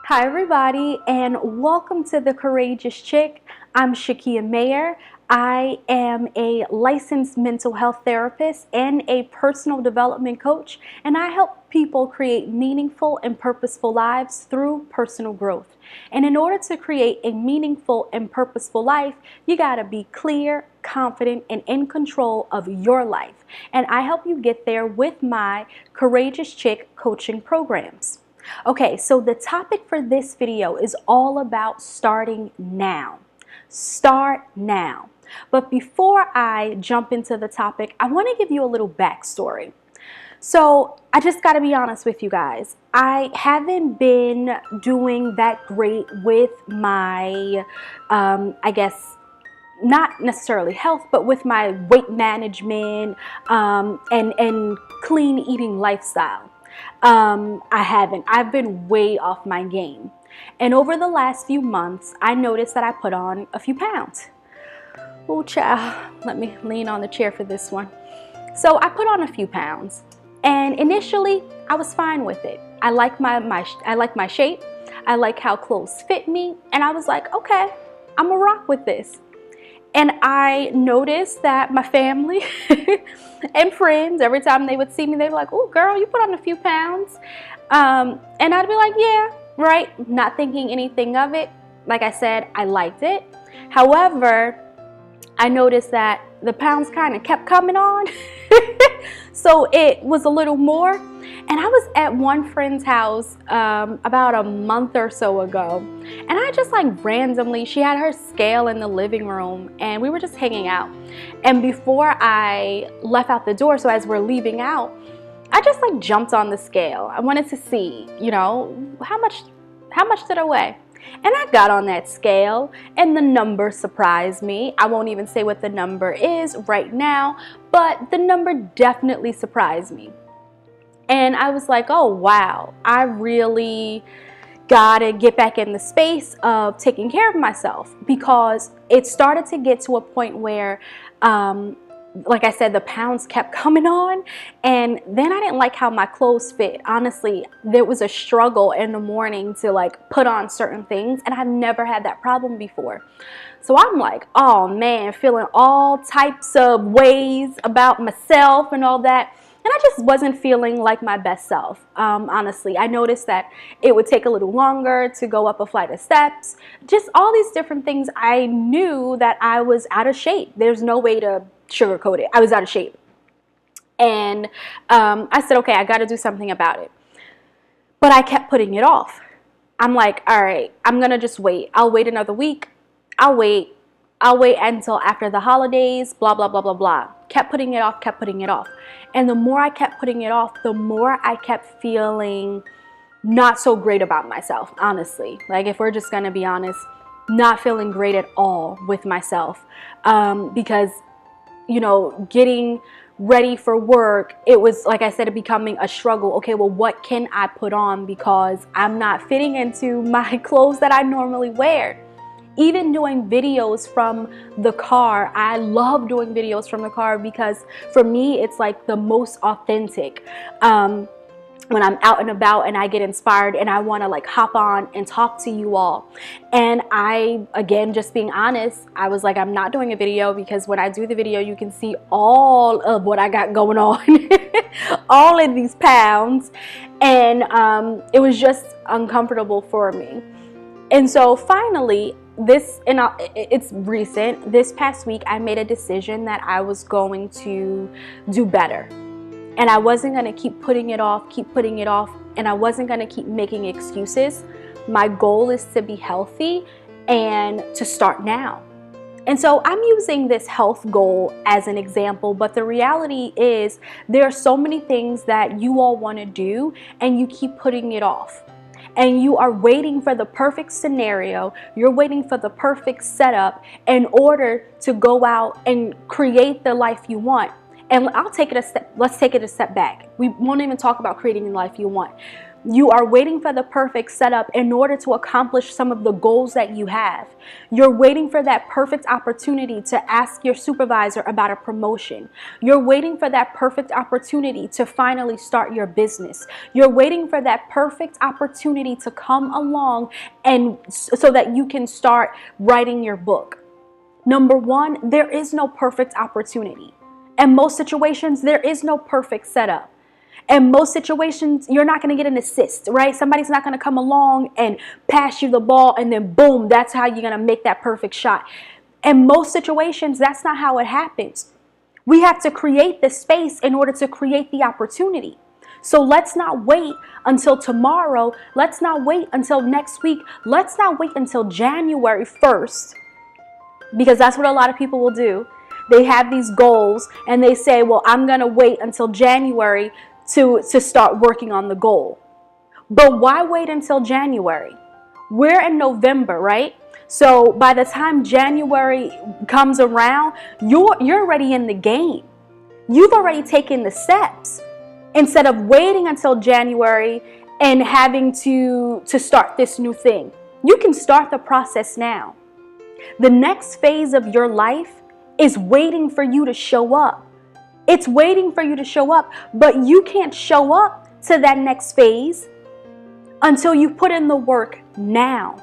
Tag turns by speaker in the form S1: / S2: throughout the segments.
S1: Hi everybody, and welcome to The Courageous Chick. I'm Shakia Mayer. I am a licensed mental health therapist and a personal development coach, and I help people create meaningful and purposeful lives through personal growth. And in order to create a meaningful and purposeful life, you gotta be clear, confident, and in control of your life. And I help you get there with my Courageous Chick coaching programs. Okay, so the topic for this video is all about starting now. Start now. But before I jump into the topic, I want to give you a little backstory. So I just got to be honest with you guys. I haven't been doing that great with my, I guess, not necessarily health, but with my weight management and clean eating lifestyle. I haven't. I've been way off my game. And over the last few months, I noticed that I put on a few pounds. Oh, child. Let me lean on the chair for this one. So I put on a few pounds. And initially, I was fine with it. I like my shape. I like how clothes fit me. And I was like, okay, I'm gonna rock with this. And I noticed that my family and friends, every time they would see me, they were like, oh, girl, you put on a few pounds. And I'd be like, yeah, right. Not thinking anything of it. Like I said, I liked it. However, I noticed that the pounds kind of kept coming on. So it was a little more. And I was at one friend's house about a month or so ago. And I just randomly, she had her scale in the living room and we were just hanging out. And before I left out the door, so as we're leaving out, I just jumped on the scale. I wanted to see, how much did I weigh? And I got on that scale and the number surprised me. I won't even say what the number is right now, but the number definitely surprised me. And I was like, oh, wow, I really gotta get back in the space of taking care of myself, because it started to get to a point where, like I said, the pounds kept coming on, and then I didn't like how my clothes fit. Honestly, there was a struggle in the morning to put on certain things, and I've never had that problem before. So I'm like, oh man, feeling all types of ways about myself and all that. And I just wasn't feeling like my best self, honestly. I noticed that it would take a little longer to go up a flight of steps. Just all these different things. I knew that I was out of shape. There's no way to sugarcoat it. I was out of shape. And I said, okay, I got to do something about it. But I kept putting it off. I'm like, all right, I'm going to just wait. I'll wait another week. I'll wait until after the holidays, blah, blah, blah, blah, blah. Kept putting it off. And the more I kept putting it off, the more I kept feeling not so great about myself, honestly. If we're just going to be honest, not feeling great at all with myself. Because, getting ready for work, it was, like I said, becoming a struggle. Okay, well, what can I put on, because I'm not fitting into my clothes that I normally wear. Even doing videos from the car, I love doing videos from the car, because for me, it's the most authentic. When I'm out and about and I get inspired and I want to hop on and talk to you all. And I, again, just being honest, I was like, I'm not doing a video, because when I do the video, you can see all of what I got going on, all of these pounds. And it was just uncomfortable for me. And so finally, it's recent. This past week, I made a decision that I was going to do better. And I wasn't going to keep putting it off, and I wasn't going to keep making excuses. My goal is to be healthy and to start now. And so I'm using this health goal as an example, but the reality is there are so many things that you all want to do, and you keep putting it off. And you are waiting for the perfect scenario, you're waiting for the perfect setup in order to go out and create the life you want. And let's take it a step back. We won't even talk about creating the life you want. You are waiting for the perfect setup in order to accomplish some of the goals that you have. You're waiting for that perfect opportunity to ask your supervisor about a promotion. You're waiting for that perfect opportunity to finally start your business. You're waiting for that perfect opportunity to come along and so that you can start writing your book. Number one, there is no perfect opportunity. In most situations, there is no perfect setup. In most situations, you're not going to get an assist, right? Somebody's not going to come along and pass you the ball and then boom, that's how you're going to make that perfect shot. In most situations, that's not how it happens. We have to create the space in order to create the opportunity. So let's not wait until tomorrow. Let's not wait until next week. Let's not wait until January 1st, because that's what a lot of people will do. They have these goals and they say, well, I'm going to wait until January to start working on the goal. But why wait until January? We're in November, right? So by the time January comes around, you're already in the game. You've already taken the steps. Instead of waiting until January and having to start this new thing, you can start the process now. The next phase of your life is waiting for you to show up. It's waiting for you to show up, but you can't show up to that next phase until you put in the work now.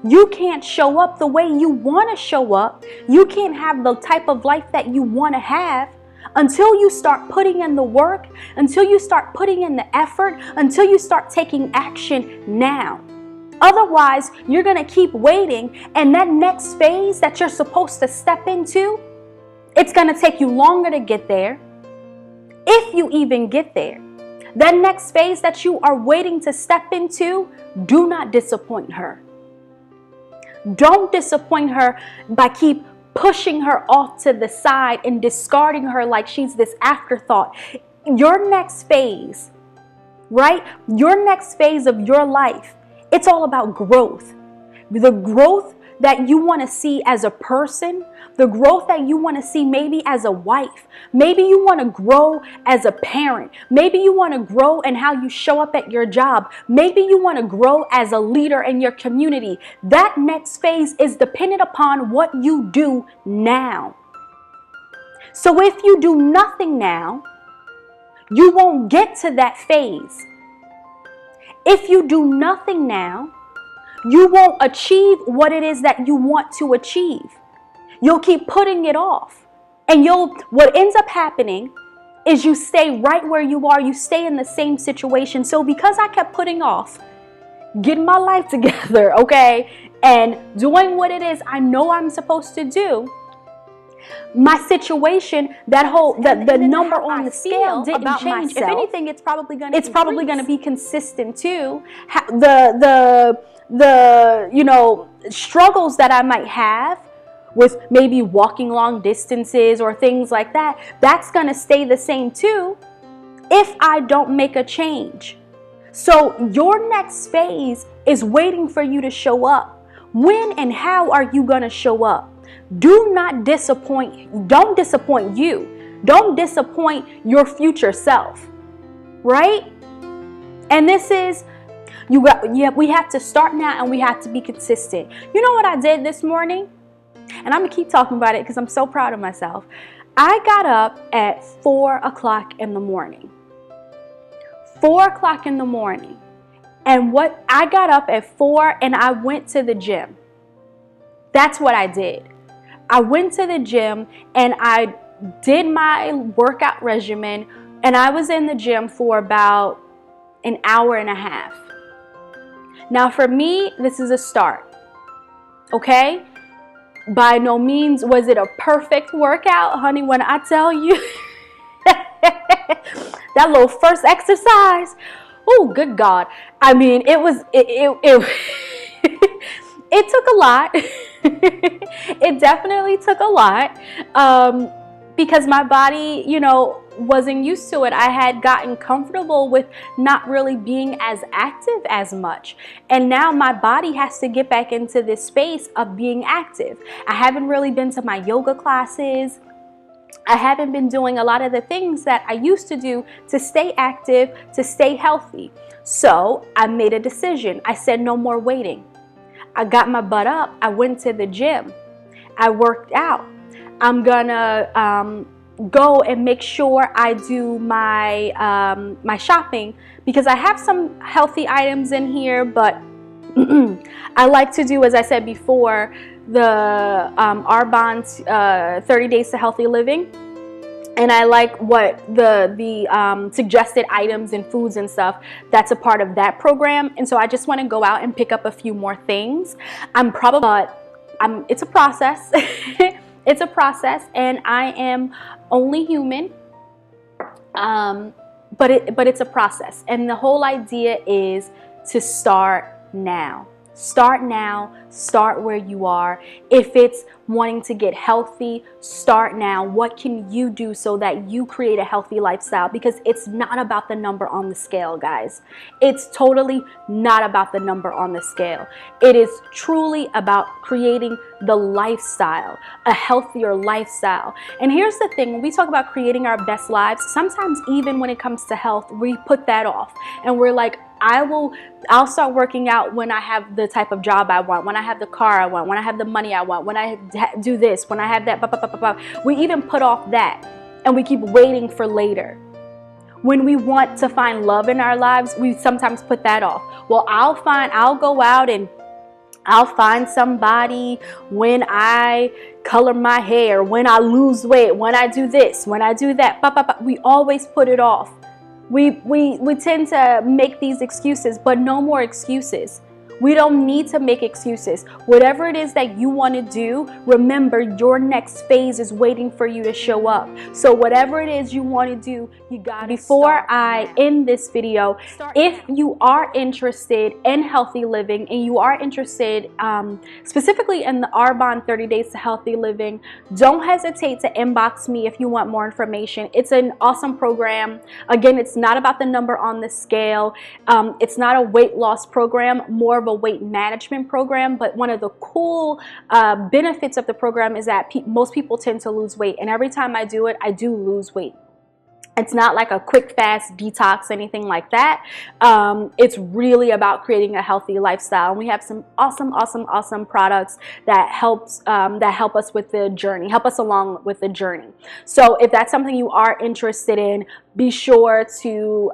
S1: You can't show up the way you want to show up. You can't have the type of life that you want to have until you start putting in the work, until you start putting in the effort, until you start taking action now. Otherwise, you're going to keep waiting, and that next phase that you're supposed to step into, it's going to take you longer to get there, if you even get there. That next phase that you are waiting to step into, do not disappoint her. Don't disappoint her by keep pushing her off to the side and discarding her like she's this afterthought. Your next phase, right? Your next phase of your life, it's all about growth. The growth that you want to see as a person, the growth that you want to see maybe as a wife, maybe you want to grow as a parent, maybe you want to grow in how you show up at your job, maybe you want to grow as a leader in your community. That next phase is dependent upon what you do now. So if you do nothing now, you won't get to that phase. If you do nothing now, you won't achieve what it is that you want to achieve. You'll keep putting it off. And what ends up happening is you stay right where you are. You stay in the same situation. So because I kept putting off getting my life together, okay, and doing what it is I know I'm supposed to do, my situation, the number on the scale didn't change. If anything, it's probably going to be consistent too. The struggles that I might have with maybe walking long distances or things like that, that's going to stay the same too if I don't make a change. So your next phase is waiting for you to show up. When and how are you going to show up? Do not disappoint. Don't disappoint you. Don't disappoint your future self, right? And this is, we have to start now and we have to be consistent. You know what I did this morning? And I'm going to keep talking about it because I'm so proud of myself. I got up at 4 o'clock in the morning. 4 o'clock in the morning. And I got up at 4 and I went to the gym. That's what I did. I went to the gym and I did my workout regimen, and I was in the gym for about an hour and a half. Now for me, this is a start, okay? By no means was it a perfect workout, honey, when I tell you that little first exercise, oh, good God. I mean, it took a lot. It definitely took a lot because my body, wasn't used to it. I had gotten comfortable with not really being as active as much. And now my body has to get back into this space of being active. I haven't really been to my yoga classes. I haven't been doing a lot of the things that I used to do to stay active, to stay healthy. So I made a decision. I said no more waiting. I got my butt up. I went to the gym. I worked out. I'm gonna go and make sure I do my my shopping, because I have some healthy items in here, but I like to do, as I said before, the Arbonne 30 Days to Healthy Living. And I like what the suggested items and foods and stuff that's a part of that program. And so I just want to go out and pick up a few more things. It's a process. It's a process, and I am only human. But it's a process, and the whole idea is to start now. Start now, start where you are. If it's wanting to get healthy, start now. What can you do so that you create a healthy lifestyle? Because it's not about the number on the scale, guys. It's totally not about the number on the scale. It is truly about creating the lifestyle, a healthier lifestyle. And here's the thing, when we talk about creating our best lives, sometimes even when it comes to health, we put that off. And we're like, I'll start working out when I have the type of job I want, when I have the car I want, when I have the money I want, when I do this, when I have that. We even put off that, and we keep waiting for later. When we want to find love in our lives, we sometimes put that off. Well, I'll go out and I'll find somebody when I color my hair, when I lose weight, when I do this, when I do that. We always put it off. We tend to make these excuses, but no more excuses. We don't need to make excuses. Whatever it is that you want to do, remember your next phase is waiting for you to show up. So whatever it is you want to do, you got to Before I end this video, if you are interested in healthy living and you are interested specifically in the Arbonne 30 Days to Healthy Living, don't hesitate to inbox me if you want more information. It's an awesome program. Again, it's not about the number on the scale. It's not a weight loss program, more of a weight management program. But one of the cool benefits of the program is that most people tend to lose weight, and every time I do it, I do lose weight. It's not like a quick, fast detox, anything like that. It's really about creating a healthy lifestyle. And we have some awesome products that help us with the journey, help us along with the journey. So if that's something you are interested in, be sure to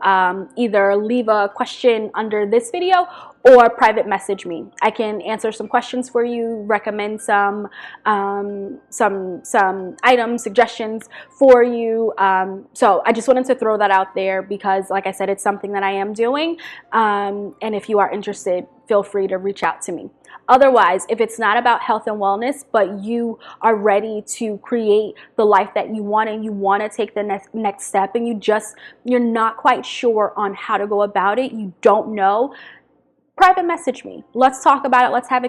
S1: either leave a question under this video or private message me. I can answer some questions for you, recommend some items, suggestions for you. So I just wanted to throw that out there because, like I said, it's something that I am doing. And if you are interested, feel free to reach out to me. Otherwise, if it's not about health and wellness, but you are ready to create the life that you want and you want to take the next step, and you're not quite sure on how to go about it, you don't know, private message me. Let's talk about it. Let's have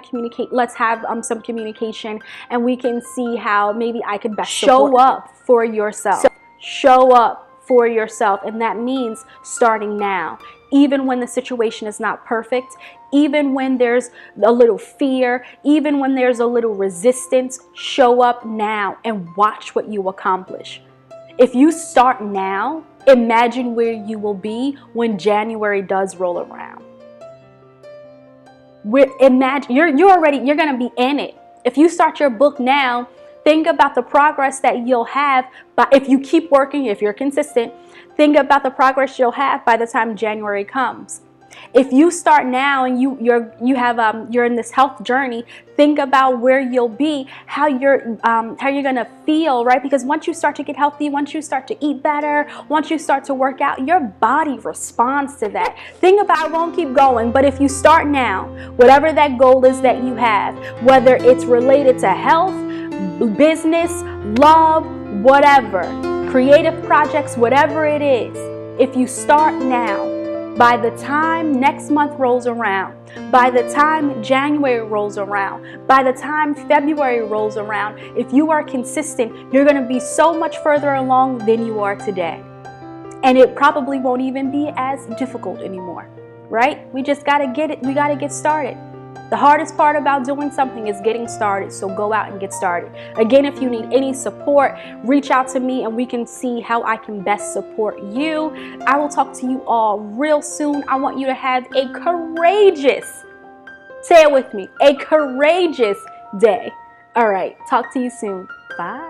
S1: some communication, and we can see how maybe I could best show up for yourself. Show up for yourself, and that means starting now. Even when the situation is not perfect, even when there's a little fear, even when there's a little resistance, show up now and watch what you accomplish. If you start now, imagine where you will be when January does roll around. Imagine you're going to be in it. If you start your book now, think about the progress that you'll have. But if you keep working, if you're consistent, think about the progress you'll have by the time January comes. If you start now and you're in this health journey, think about where you'll be, how you're gonna feel, right? Because once you start to get healthy, once you start to eat better, once you start to work out, your body responds to that. Think about, I won't keep going, but if you start now, whatever that goal is that you have, whether it's related to health, business, love, whatever, creative projects, whatever it is, if you start now, by the time next month rolls around, by the time January rolls around, by the time February rolls around, if you are consistent, you're going to be so much further along than you are today. And it probably won't even be as difficult anymore, right? We just got to get it. We got to get started. The hardest part about doing something is getting started, so go out and get started. Again, if you need any support, reach out to me and we can see how I can best support you. I will talk to you all real soon. I want you to have a courageous, say it with me, a courageous day. All right, talk to you soon. Bye.